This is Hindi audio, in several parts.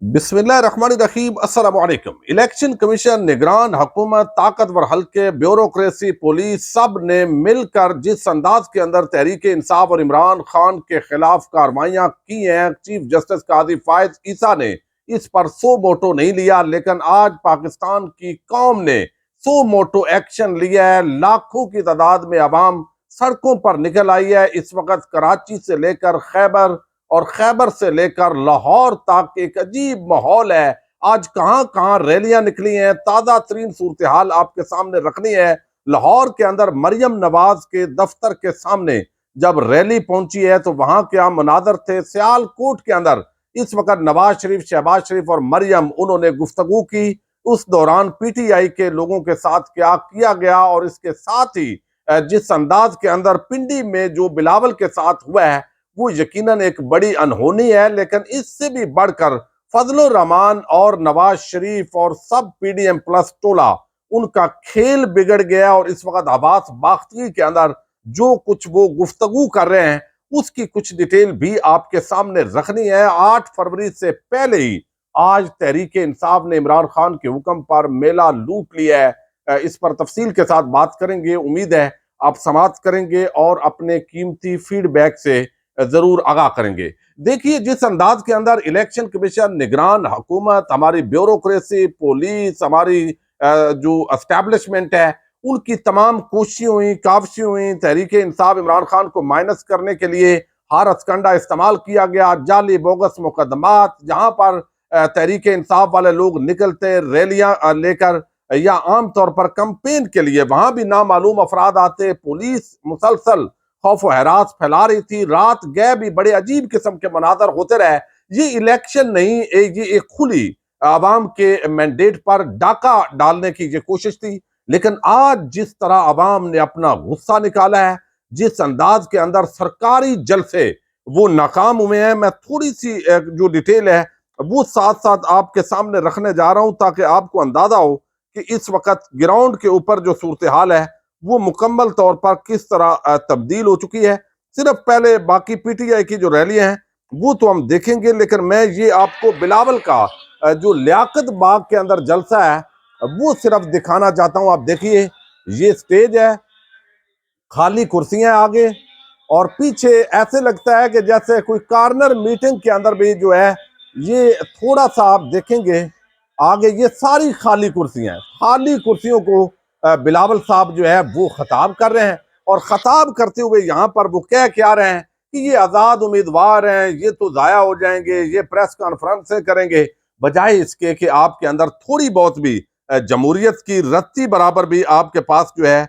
बिस्मिल्लाहिर्रहमानिर्रहीम। अस्सलाम वालेकुम। इलेक्शन कमीशन, निगरान हुकूमत, ताकतवर हल्के, ब्यूरोक्रेसी, पुलिस सब ने मिलकर जिस अंदाज के अंदर तहरीक इंसाफ और इमरान खान के खिलाफ कार्रवाइयां की हैं, चीफ जस्टिस काजी फायज ईसा ने इस पर सो मोटो नहीं लिया, लेकिन आज पाकिस्तान की कौम ने सो मोटो एक्शन लिया है। लाखों की तादाद में अवाम सड़कों पर निकल आई है। इस वक्त कराची से लेकर खैबर और खैबर से लेकर लाहौर तक एक अजीब माहौल है। आज कहां कहां रैलियां निकली हैं, ताजा तरीन सूरत हाल आपके सामने रखनी है। लाहौर के अंदर मरियम नवाज के दफ्तर के सामने जब रैली पहुंची है तो वहां क्या मनाजर थे। सियालकोट के अंदर इस वक्त नवाज शरीफ, शहबाज शरीफ और मरियम उन्होंने गुफ्तगू की। उस दौरान पीटीआई के लोगों के साथ क्या किया गया और इसके साथ ही जिस अंदाज के अंदर पिंडी में जो बिलावल के साथ हुआ है वो यकीनन एक बड़ी अनहोनी है। लेकिन इससे भी बढ़कर फजलुर रहमान और नवाज शरीफ और सब पीडीएम प्लस टोला, उनका खेल बिगड़ गया। और इस वक्त अब्बास बाख्ती के अंदर जो कुछ वो गुफ्तगू कर रहे हैं उसकी कुछ डिटेल भी आपके सामने रखनी है। 8 फरवरी से पहले ही आज तहरीक इंसाफ ने इमरान खान के हुक्म पर मेला लूट लिया है। इस पर तफसील के साथ बात करेंगे। उम्मीद है आप समाप्त करेंगे और अपने कीमती फीडबैक से जरूर आगाह करेंगे। देखिए, जिस अंदाज के अंदर इलेक्शन कमीशन, निगरान हुकूमत, हमारी ब्यूरोक्रेसी, पुलिस, हमारी जो एस्टेब्लिशमेंट है, उनकी तमाम कोशिशें हुई, काविशें हुई, तहरीक इंसाफ इमरान खान को माइनस करने के लिए हर हथकंडा इस्तेमाल किया गया। जाली बोगस मुकदमात, जहां पर तहरीक इंसाफ वाले लोग निकलते रैलियां लेकर या आमतौर पर कंपेन के लिए, वहां भी नामालूम अफराद आते। पुलिस मुसलसल खौफ व हरास फैला रही थी। रात गए भी बड़े अजीब किस्म के मनाजर होते रहे। ये इलेक्शन नहीं, ये एक खुली आवाम के मैंडेट पर डाका डालने की ये कोशिश थी। लेकिन आज जिस तरह आवाम ने अपना गुस्सा निकाला है, जिस अंदाज के अंदर सरकारी जलसे वो नाकाम हुए हैं, मैं थोड़ी सी जो डिटेल है वो साथ साथ आपके सामने रखने जा रहा हूं ताकि आपको अंदाजा हो कि इस वक्त ग्राउंड के ऊपर जो सूरत हाल है वो मुकम्मल तौर पर किस तरह तब्दील हो चुकी है। सिर्फ पहले बाकी पीटीआई की जो रैलियां हैं वो तो हम देखेंगे, लेकिन मैं ये आपको बिलावल का जो लियाकत बाग के अंदर जलसा है वो सिर्फ दिखाना चाहता हूं। आप देखिए, ये स्टेज है, खाली कुर्सियां आगे और पीछे ऐसे लगता है कि जैसे कोई कॉर्नर मीटिंग के अंदर भी जो है, ये थोड़ा सा आप देखेंगे आगे, ये सारी खाली कुर्सियां हैं। खाली कुर्सियों को बिलावल साहब जो है वो खताब कर रहे हैं और खताब करते हुए यहाँ पर वो कह क्या रहे हैं कि ये आजाद उम्मीदवार हैं, ये तो जाया हो जाएंगे, ये प्रेस कॉन्फ्रेंस करेंगे, बजाय इसके कि आपके अंदर थोड़ी बहुत भी जमहूरियत की रत्ती बराबर भी आपके पास जो है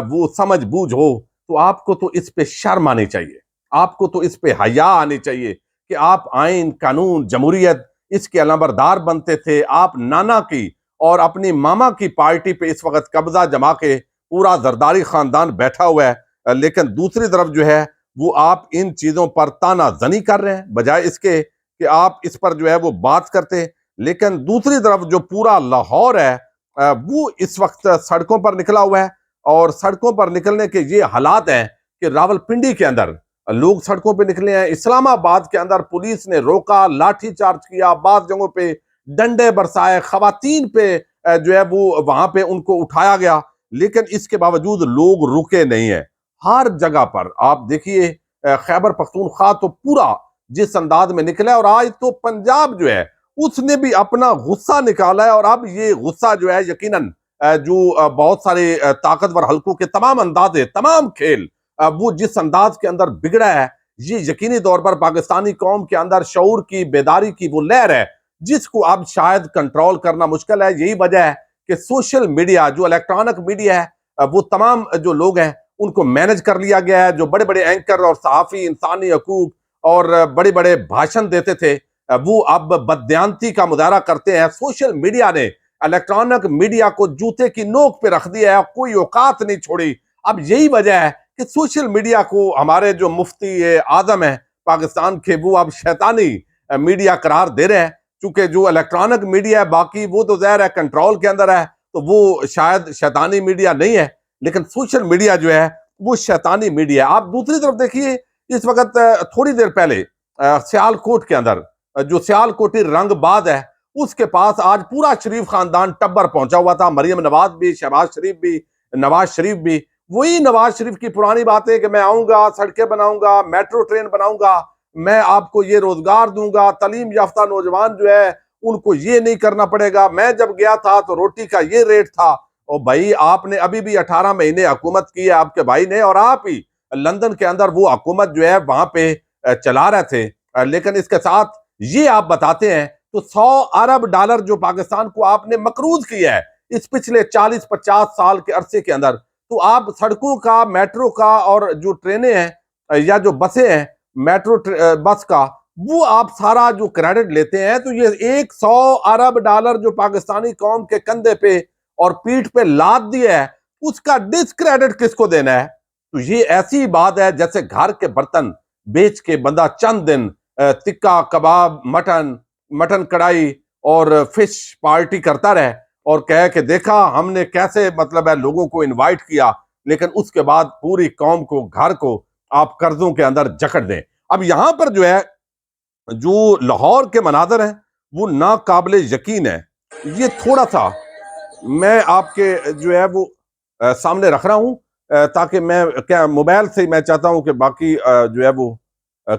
वो समझ बूझ हो। तो आपको तो इस पे शर्म आनी चाहिए, आपको तो इस पे हया आनी चाहिए कि आप आइन, कानून, जमहूरियत इसके अलंबरदार बनते थे। आप नाना की और अपनी मामा की पार्टी पे इस वक्त कब्जा जमा के पूरा जरदारी खानदान बैठा हुआ है, लेकिन दूसरी तरफ जो है वो आप इन चीजों पर ताना जनी कर रहे हैं बजाय इसके कि आप इस पर जो है वो बात करते। लेकिन दूसरी तरफ जो पूरा लाहौर है वो इस वक्त सड़कों पर निकला हुआ है और सड़कों पर निकलने के ये हालात हैं कि रावलपिंडी के अंदर लोग सड़कों पे निकले हैं। इस्लामाबाद के अंदर पुलिस ने रोका, लाठी चार्ज किया, बात जगहों पे डंडे बरसाए, खवातीन पे जो है वो वहां पे उनको उठाया गया। लेकिन इसके बावजूद लोग रुके नहीं है। हर जगह पर आप देखिए, खैबर पख्तूनख्वा तो पूरा जिस अंदाज में निकला है और आज तो पंजाब जो है उसने भी अपना गुस्सा निकाला है। और अब ये गुस्सा जो है यकीनन जो बहुत सारे ताकतवर हल्कों के तमाम अंदाजे, तमाम खेल वो जिस अंदाज के अंदर बिगड़ा है, ये यकीनी तौर पर पाकिस्तानी कौम के अंदर शऊर की, बेदारी की वो लहर है जिसको अब शायद कंट्रोल करना मुश्किल है। यही वजह है कि सोशल मीडिया, जो इलेक्ट्रॉनिक मीडिया है, वो तमाम जो लोग हैं उनको मैनेज कर लिया गया है। जो बड़े बड़े एंकर और सहाफी इंसानी हकूक और बड़े बड़े भाषण देते थे वो अब बदयांती का मुजाहरा करते हैं। सोशल मीडिया ने इलेक्ट्रॉनिक मीडिया को जूते की नोक पे रख दिया है, कोई औकात नहीं छोड़ी। अब यही वजह है कि सोशल मीडिया को हमारे जो मुफ्ती आजम है पाकिस्तान के, वो अब शैतानी मीडिया करार दे रहे हैं। क्योंकि जो इलेक्ट्रॉनिक मीडिया है बाकी वो तो ज़ाहिर है कंट्रोल के अंदर है, तो वो शायद शैतानी मीडिया नहीं है, लेकिन सोशल मीडिया जो है वो शैतानी मीडिया है। आप दूसरी तरफ देखिए, इस वक्त थोड़ी देर पहले सियालकोट के अंदर जो सियालकोटी रंगबाज है, उसके पास आज पूरा शरीफ खानदान टब्बर पहुंचा हुआ था। मरियम नवाज भी, शहबाज शरीफ भी, नवाज शरीफ भी। वही नवाज शरीफ की पुरानी बात है कि मैं आऊंगा, सड़कें बनाऊंगा, मेट्रो ट्रेन बनाऊंगा, मैं आपको ये रोजगार दूंगा, तालीम याफ्ता नौजवान जो है उनको ये नहीं करना पड़ेगा, मैं जब गया था तो रोटी का ये रेट था। और भाई आपने अभी भी 18 महीने हुकूमत की है आपके भाई ने, और आप ही लंदन के अंदर वो हुकूमत जो है वहां पे चला रहे थे। लेकिन इसके साथ ये आप बताते हैं तो 100 अरब डॉलर जो पाकिस्तान को आपने मकरूज किया है इस पिछले 40-50 साल के अरसे के अंदर, तो आप सड़कों का, मेट्रो का और जो ट्रेनें हैं या जो बसें हैं मेट्रो बस का, वो आप सारा जो क्रेडिट लेते हैं, तो ये 100 अरब डॉलर जो पाकिस्तानी कौम के कंधे पे और पीठ पे लाद दिया है, उसका डिस्क्रेडिट किसको देना है? तो ये ऐसी बात है जैसे घर के बर्तन बेच के बंदा चंद दिन टिक्का कबाब, मटन कढ़ाई और फिश पार्टी करता रहे और कहे कि देखा हमने कैसे मतलब है लोगों को इनवाइट किया, लेकिन उसके बाद पूरी कौम को, घर को आप कर्जों के अंदर जकड़ दें। अब यहां पर जो है जो लाहौर के मनाजर हैं वो नाकाबिले यकीन है। ये थोड़ा सा मैं आपके जो है वो सामने रख रहा हूं ताकि मैं क्या मोबाइल से मैं चाहता हूं कि बाकी जो है वो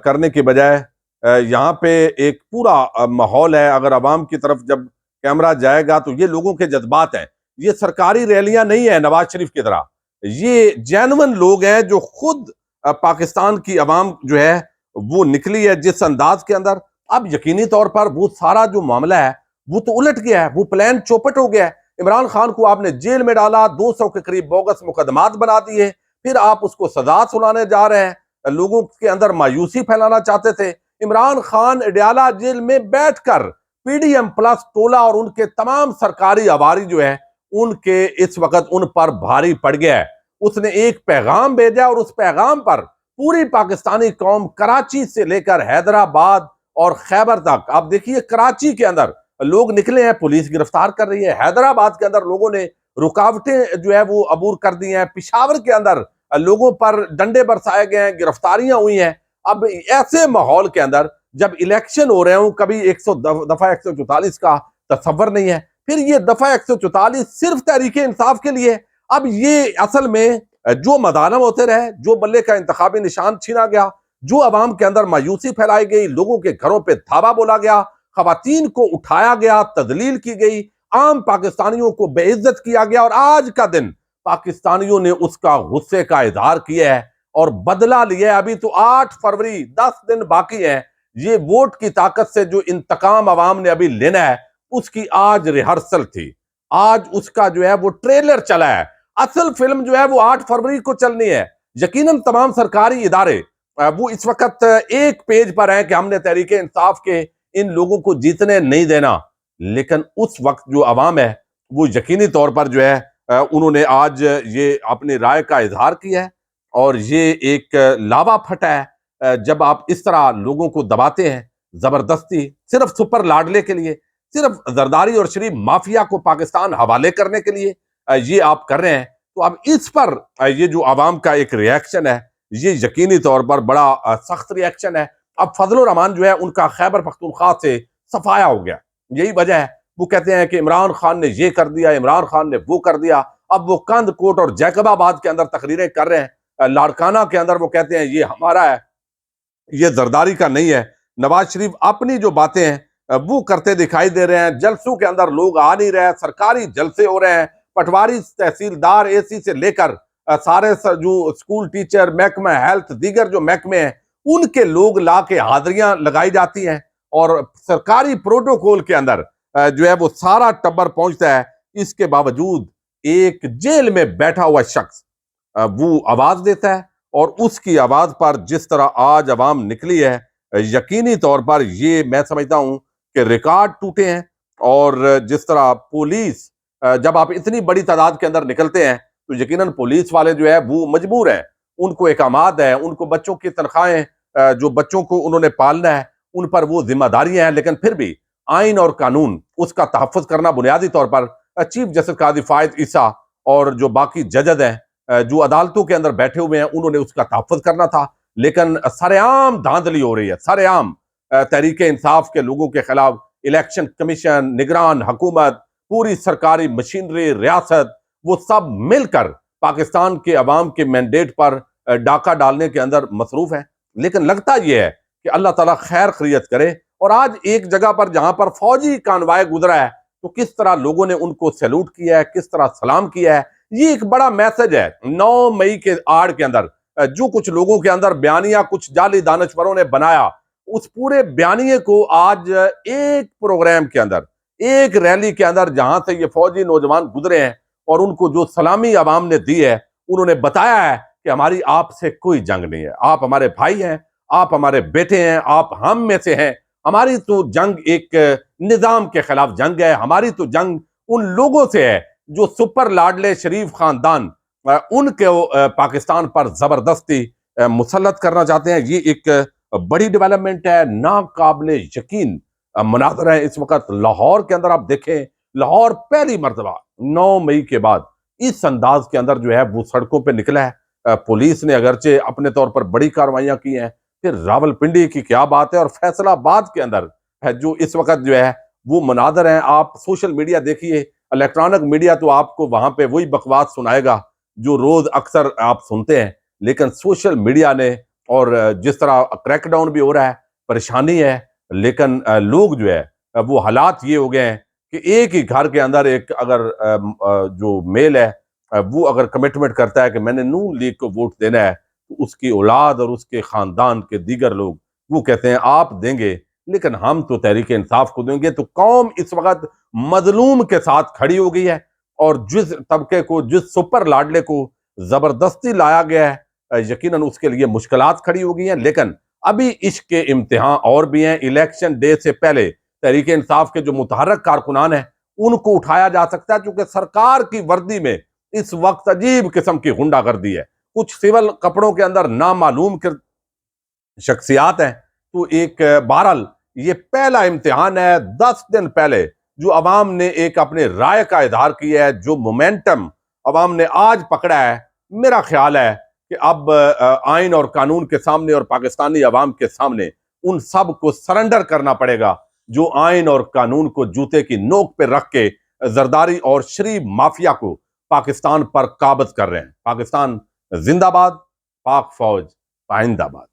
करने की बजाय यहाँ पे एक पूरा माहौल है। अगर आवाम की तरफ जब कैमरा जाएगा तो ये लोगों के जज्बात हैं, ये सरकारी रैलियां नहीं है नवाज शरीफ की तरह, ये जेन्युइन लोग हैं जो खुद पाकिस्तान की आवाम जो है वो निकली है जिस अंदाज के अंदर। अब यकीनी तौर पर वो सारा जो मामला है वो तो उलट गया है, वो प्लान चौपट हो गया है। इमरान खान को आपने जेल में डाला, 200 के करीब बोगस मुकदमात बना दिए, फिर आप उसको सजा सुनाने जा रहे हैं, लोगों के अंदर मायूसी फैलाना चाहते थे। इमरान खान अडयाला जेल में बैठकर पीडीएम प्लस टोला और उनके तमाम सरकारी अवारी जो है उनके इस वक्त उन पर भारी पड़ गया है। उसने एक पैगाम भेजा और उस पैगाम पर पूरी पाकिस्तानी कौम कराची से लेकर हैदराबाद और खैबर तक, आप देखिए कराची के अंदर लोग निकले हैं, पुलिस गिरफ्तार कर रही है। हैदराबाद के अंदर लोगों ने रुकावटें जो है वो अबूर कर दी हैं। पिशावर के अंदर लोगों पर डंडे बरसाए गए हैं, गिरफ्तारियां हुई हैं। अब ऐसे माहौल के अंदर जब इलेक्शन हो रहे हो, कभी 100 दफा 144 का तस्वर नहीं है, फिर ये दफा 144 सिर्फ तहरीके इंसाफ के लिए। अब ये असल में जो मदालम होते रहे, जो बल्ले का इंतखाबी निशान छीना गया, जो अवाम के अंदर मायूसी फैलाई गई, लोगों के घरों पे धावा बोला गया, खवातीन को उठाया गया, तदलील की गई, आम पाकिस्तानियों को बेइज्जत किया गया, और आज का दिन पाकिस्तानियों ने उसका गुस्से का इजहार किया है और बदला लिया है। अभी तो 8 फरवरी, 10 दिन बाकी है। ये वोट की ताकत से जो इंतकाम अवाम ने अभी लेना है उसकी आज रिहर्सल थी, आज उसका जो है वो ट्रेलर चला है। असल फिल्म जो है वो 8 फरवरी को चलनी है। यकीनन तमाम सरकारी इदारे वो इस वक्त एक पेज पर है कि हमने तहरीके इंसाफ के इन लोगों को जीतने नहीं देना, लेकिन उस वक्त जो अवाम है वो यकीनी तौर पर जो है उन्होंने आज ये अपनी राय का इजहार किया है। और ये एक लावा फटा है जब आप इस तरह लोगों को दबाते हैं जबरदस्ती, सिर्फ सुपर लाडले के लिए, सिर्फ जरदारी और शरीफ माफिया को पाकिस्तान हवाले करने के लिए ये आप कर रहे हैं। तो अब इस पर ये जो आवाम का एक रिएक्शन है ये यकीनी तौर पर बड़ा सख्त रिएक्शन है। अब फजलुर रहमान जो है उनका खैबर पख्तूनख्वा से सफाया हो गया, यही वजह है। वो कहते हैं कि इमरान खान ने ये कर दिया, इमरान खान ने वो कर दिया। अब वो कंद कोट और जैकबाबाद के अंदर तकरीरें कर रहे हैं, लाड़काना के अंदर वो कहते हैं ये हमारा है, ये जरदारी का नहीं है। नवाज शरीफ अपनी जो बातें हैं वो करते दिखाई दे रहे हैं। जलसों के अंदर लोग आ नहीं रहे, सरकारी जलसे हो रहे हैं। पटवारी, तहसीलदार, एसी से लेकर सारे जो स्कूल टीचर, महकमा हेल्थ, दीगर जो महकमे हैं उनके लोग ला के हाजिरियां लगाई जाती हैं और सरकारी प्रोटोकॉल के अंदर जो है वो सारा टब्बर पहुंचता है। इसके बावजूद एक जेल में बैठा हुआ शख्स वो आवाज देता है और उसकी आवाज पर जिस तरह आज अवाम निकली है, यकीनी तौर पर ये मैं समझता हूं कि रिकॉर्ड टूटे हैं। और जिस तरह पुलिस, जब आप इतनी बड़ी तादाद के अंदर निकलते हैं तो यकीनन पुलिस वाले जो है वो मजबूर हैं, उनको इकामात है, उनको बच्चों की तनख्वाहें, जो बच्चों को उन्होंने पालना है उन पर वो जिम्मेदारियां हैं, लेकिन फिर भी आइन और कानून उसका तहफ़्फ़ुज़ करना बुनियादी तौर पर चीफ जस्टिस कादी फायद ईसा और जो बाकी जजद हैं जो अदालतों के अंदर बैठे हुए हैं उन्होंने उसका तहफ़्फ़ुज़ करना था। लेकिन सरेआम धांधली हो रही है, सरेआम तहरीक इंसाफ के लोगों के खिलाफ इलेक्शन कमीशन, निगरान हुकूमत, पूरी सरकारी मशीनरी, रियासत, वो सब मिलकर पाकिस्तान के अवाम के मैंडेट पर डाका डालने के अंदर मसरूफ है। लेकिन लगता यह है कि अल्लाह ताला खैर खैरियत करे। और आज एक जगह पर जहां पर फौजी कानवाय गुजरा है, तो किस तरह लोगों ने उनको सैल्यूट किया है, किस तरह सलाम किया है, ये एक बड़ा मैसेज है। 9 मई के आड़ के अंदर जो कुछ लोगों के अंदर बयानिया कुछ जाली दानश्वरों ने बनाया, उस पूरे बयानिए को आज एक प्रोग्राम के अंदर, एक रैली के अंदर जहां से ये फौजी नौजवान गुजरे हैं और उनको जो सलामी अवाम ने दी है, उन्होंने बताया है कि हमारी आपसे कोई जंग नहीं है, आप हमारे भाई हैं, आप हमारे बेटे हैं, आप हम में से हैं। हमारी तो जंग एक निजाम के खिलाफ जंग है, हमारी तो जंग उन लोगों से है जो सुपर लाडले शरीफ खानदान उनके पाकिस्तान पर जबरदस्ती मुसल्लत करना चाहते हैं। ये एक बड़ी डेवलपमेंट है, नाकाबिले यकीन मनाजर है इस वक्त लाहौर के अंदर। आप देखें, लाहौर पहली मर्तबा 9 मई के बाद इस अंदाज के अंदर जो है वो सड़कों पे निकला है। पुलिस ने अगरचे अपने तौर पर बड़ी कार्रवाइयां की हैं, फिर रावलपिंडी की क्या बात है, और फैसलाबाद के अंदर है जो इस वक्त जो है वो मनाजर हैं। आप सोशल मीडिया देखिए, इलेक्ट्रॉनिक मीडिया तो आपको वहां पे वही बकवास सुनाएगा जो रोज अक्सर आप सुनते हैं, लेकिन सोशल मीडिया ने, और जिस तरह क्रैकडाउन भी हो रहा है, परेशानी है, लेकिन लोग जो है वो हालात ये हो गए हैं कि एक ही घर के अंदर एक अगर जो मेल है वो अगर कमिटमेंट करता है कि मैंने नून लीग को वोट देना है, तो उसकी औलाद और उसके खानदान के दीगर लोग वो कहते हैं आप देंगे लेकिन हम तो तहरीक इंसाफ को देंगे। तो कौम इस वक्त मजलूम के साथ खड़ी हो गई है, और जिस तबके को, जिस सुपर लाडले को जबरदस्ती लाया गया है, यकीनन उसके लिए मुश्किलात खड़ी हो गई हैं। लेकिन अभी इश्क के इम्तिहान और भी हैं। इलेक्शन डे से पहले तहरीक इंसाफ के जो मुतहर्रिक कारकुनान हैं उनको उठाया जा सकता है, क्योंकि सरकार की वर्दी में इस वक्त अजीब किस्म की गुंडागर्दी है। कुछ सिविल कपड़ों के अंदर नामालूम शख्सियात हैं। तो एक बहरहाल ये पहला इम्तिहान है। 10 दिन पहले जो अवाम ने एक अपने राय का इजहार किया है, जो मोमेंटम अवाम ने आज पकड़ा है, मेरा ख्याल है कि अब आइन और कानून के सामने और पाकिस्तानी अवाम के सामने उन सब को सरेंडर करना पड़ेगा जो आइन और कानून को जूते की नोक पे रख के जरदारी और शरीफ माफिया को पाकिस्तान पर काबज कर रहे हैं। पाकिस्तान जिंदाबाद, पाक फौज पाइंदाबाद।